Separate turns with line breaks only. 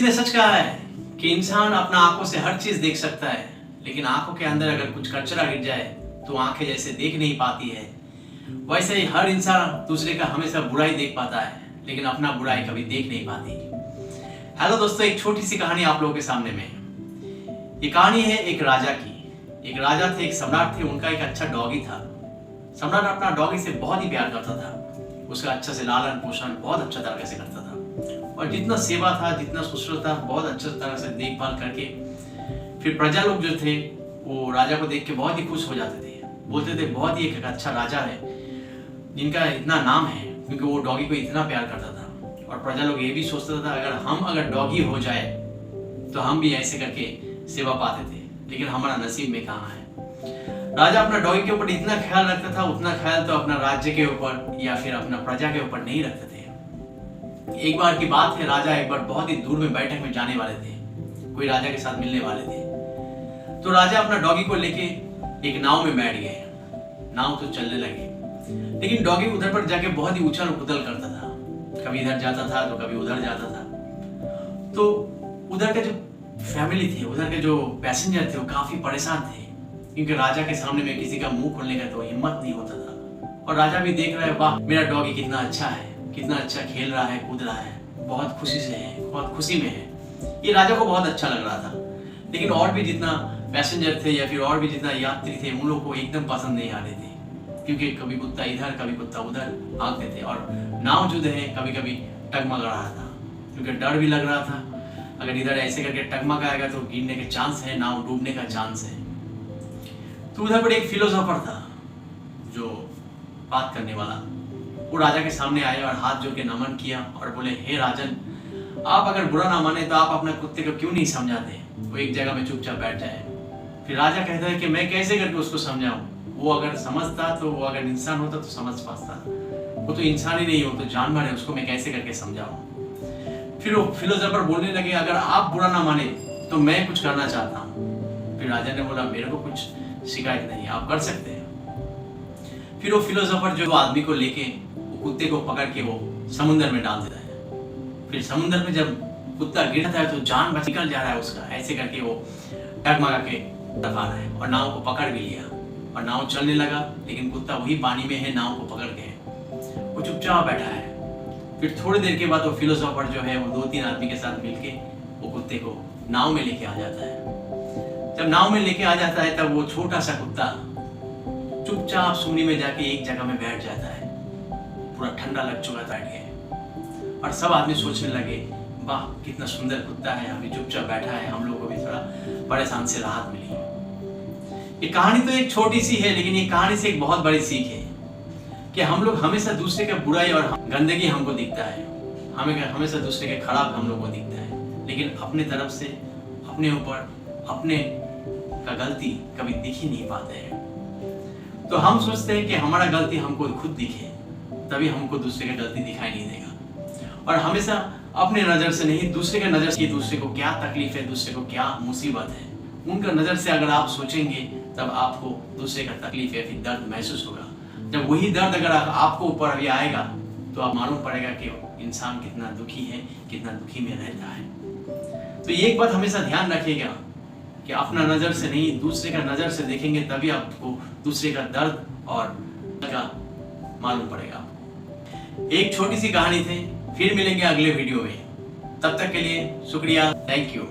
किसी ने सच कहा है कि इंसान अपना आंखों से हर चीज देख सकता है, लेकिन आंखों के अंदर अगर कुछ कचरा गिर जाए तो आंखें जैसे देख नहीं पाती है। वैसे ही हर इंसान दूसरे का हमेशा बुराई देख पाता है, लेकिन अपना बुराई कभी देख नहीं पाती। हेलो दोस्तों, एक छोटी सी कहानी आप लोगों के सामने में। ये कहानी है एक राजा की। एक राजा थे, एक सम्राट थे, उनका एक अच्छा डॉगी था। सम्राट अपना डॉगी से बहुत ही प्यार करता था। उसका अच्छा से लालन पोषण बहुत अच्छा तरह से करता था, और जितना सेवा था, जितना शुश्रूषा था, बहुत अच्छे तरह से देखभाल करके फिर प्रजा लोग जो थे वो राजा को देख के बहुत ही खुश हो जाते थे। बोलते थे बहुत ही एक अच्छा राजा है जिनका इतना नाम है, क्योंकि वो डॉगी को इतना प्यार करता था। और प्रजा लोग ये भी सोचता था अगर डॉगी हो जाए तो हम भी ऐसे करके सेवा पाते थे, लेकिन हमारा नसीब में कहाँ है। राजा अपना डॉगी के ऊपर इतना ख्याल रखता था, उतना ख्याल तो अपना राज्य के ऊपर या फिर अपना प्रजा के ऊपर नहीं रखते थे। एक बार की बात है, राजा एक बार बहुत ही दूर में बैठक में जाने वाले थे, कोई राजा के साथ मिलने वाले थे। तो राजा अपना डॉगी को लेके एक नाव में बैठ गए। नाव तो चलने लगे, लेकिन डॉगी उधर पर जाके बहुत ही उछल कूदल करता था। कभी इधर जाता था तो कभी उधर जाता था। तो उधर के जो फैमिली थे, उधर के जो पैसेंजर थे, वो काफी परेशान थे, क्योंकि राजा के सामने में किसी का मुंह खोलने का तो हिम्मत नहीं होता था। और राजा भी देख रहा है, वाह मेरा डॉगी कितना अच्छा है, कितना अच्छा खेल रहा है, कूद रहा है, बहुत खुशी से है, बहुत खुशी में है। ये राजा को बहुत अच्छा लग रहा था। लेकिन और भी जितना पैसेंजर थे या फिर और भी जितना यात्री थे, उन लोगों को एकदम पसंद नहीं आ रहे थे, क्योंकि कभी कुत्ता इधर कभी कुत्ता उधर भागते थे। और नाव जो है कभी कभी टगमगा रहा था, क्योंकि डर भी लग रहा था, अगर इधर ऐसे करके टगमगाएगा तो गिरने के चांस है, नाव डूबने का चांस है। तो उधर पर एक फिलोसोफर था जो बात करने वाला, वो राजा के सामने आए और हाथ जोड़ के नमन किया और बोले, हे राजन, आप अगर बुरा ना माने तो आप अपने कुत्ते को क्यों नहीं समझाते, वो एक जगह में चुपचाप बैठ जाए। फिर राजा कहता है कि मैं कैसे करके उसको समझाऊं, वो अगर समझता तो, वो अगर इंसान होता तो समझ पाता, वो तो इंसान ही नहीं हो, तो जानवर है, उसको मैं कैसे करके समझाऊं। फिर वो फिलोसोफर बोलने लगे, अगर आप बुरा ना माने तो मैं कुछ करना चाहता हूँ। फिर राजा ने बोला, मेरे को कुछ शिकायत नहीं, आप कर सकते हैं। फिर वो फिलोसोफर जो आदमी को लेके कुत्ते को पकड़ के वो समुद्र में डाल देता है। फिर समुद्र में जब कुत्ता गिरता है तो जान बच निकल जा रहा है उसका, ऐसे करके वो डगमगा के दफा रहा है, और नाव को पकड़ भी लिया और नाव चलने लगा। लेकिन कुत्ता वही पानी में है, नाव को पकड़ के वो चुपचाप बैठा है। फिर थोड़ी देर के बाद वो फिलोसोफर जो है वो 2-3 आदमी के साथ मिलके वो कुत्ते को नाव में लेके आ जाता है। जब नाव में लेके आ जाता है तब वो छोटा सा कुत्ता चुपचाप सुमनी में जाके एक जगह में बैठ जाता है। पूरा ठंडा लग चुका था, बैठ गए, और सब आदमी सोचने लगे, वाह कितना सुंदर कुत्ता है, अभी चुपचाप बैठा है, हम लोगों को भी थोड़ा परेशान से राहत मिली। ये कहानी तो एक छोटी सी है, लेकिन ये कहानी से एक बहुत बड़ी सीख है कि हम लोग हमेशा दूसरे का बुराई और गंदगी हमको दिखता है, हमें हमेशा दूसरे के खराब हम लोग को दिखता है, लेकिन अपने तरफ से अपने ऊपर अपने का गलती कभी दिख ही नहीं पाते हैं। तो हम सोचते हैं कि हमारा गलती हमको खुद दिखे, तभी हमको दूसरे का गलती दिखाई नहीं देगा। और हमेशा अपने नजर से नहीं, दूसरे के नजर से, दूसरे को क्या तकलीफ है, दूसरे को क्या मुसीबत है, उनका नजर से अगर आप सोचेंगे तब आपको दूसरे का तकलीफ या फिर दर्द महसूस होगा। जब वही दर्द अगर आपको ऊपर अभी आएगा तो आप मालूम पड़ेगा कि इंसान कितना दुखी है, कितना दुखी में रहता है। तो ये एक बात हमेशा ध्यान रखिएगा कि अपना नजर से नहीं, दूसरे का नजर से देखेंगे तभी आपको दूसरे का दर्द और का मालूम पड़ेगा। एक छोटी सी कहानी थी, फिर मिलेंगे अगले वीडियो में। तब तक के लिए शुक्रिया, थैंक यू।